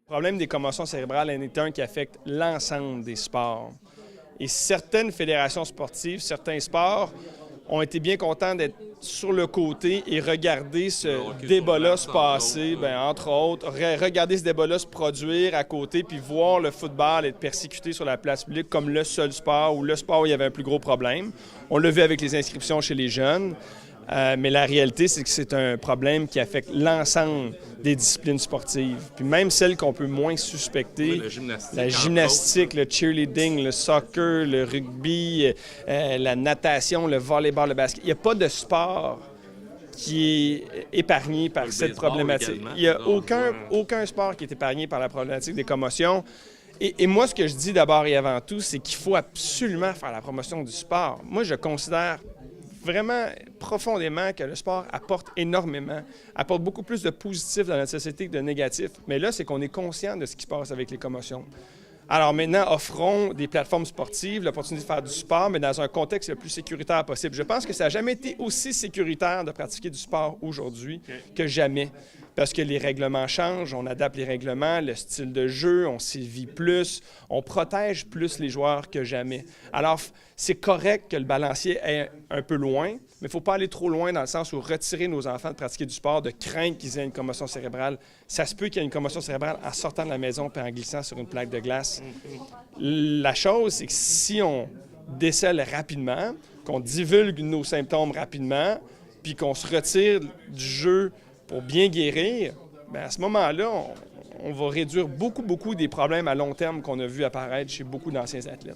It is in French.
Le problème des commotions cérébrales en est un qui affecte l'ensemble des sports. Et certaines fédérations sportives, certains sports ont été bien contents d'être sur le côté et regarder ce débat-là se passer, entre autres, regarder ce débat-là se produire à côté, puis voir le football être persécuté sur la place publique comme le seul sport ou le sport où il y avait un plus gros problème. On l'a vu avec les inscriptions chez les jeunes. Mais la réalité, c'est que c'est un problème qui affecte l'ensemble des disciplines sportives. Puis même celles qu'on peut moins suspecter, la gymnastique, le cheerleading, le soccer, le rugby, la natation, le volleyball, le basket. Il n'y a pas de sport qui est épargné par cette problématique. Il n'y a aucun sport qui est épargné par la problématique des commotions. Et moi, ce que je dis d'abord et avant tout, c'est qu'il faut absolument faire la promotion du sport. Moi, je considère vraiment profondément que le sport apporte énormément, apporte beaucoup plus de positif dans notre société que de négatif. Mais là, c'est qu'on est conscient de ce qui se passe avec les commotions. Alors maintenant, offrons des plateformes sportives, l'opportunité de faire du sport, mais dans un contexte le plus sécuritaire possible. Je pense que ça n'a jamais été aussi sécuritaire de pratiquer du sport aujourd'hui que jamais. Parce que les règlements changent, on adapte les règlements, le style de jeu, on sévit plus, on protège plus les joueurs que jamais. Alors, c'est correct que le balancier est un peu loin, mais il ne faut pas aller trop loin dans le sens où retirer nos enfants de pratiquer du sport, de craindre qu'ils aient une commotion cérébrale. Ça se peut qu'il y ait une commotion cérébrale en sortant de la maison et en glissant sur une plaque de glace. La chose, c'est que si on décèle rapidement, qu'on divulgue nos symptômes rapidement, puis qu'on se retire du jeu pour bien guérir, bien à ce moment-là, on va réduire beaucoup des problèmes à long terme qu'on a vu apparaître chez beaucoup d'anciens athlètes.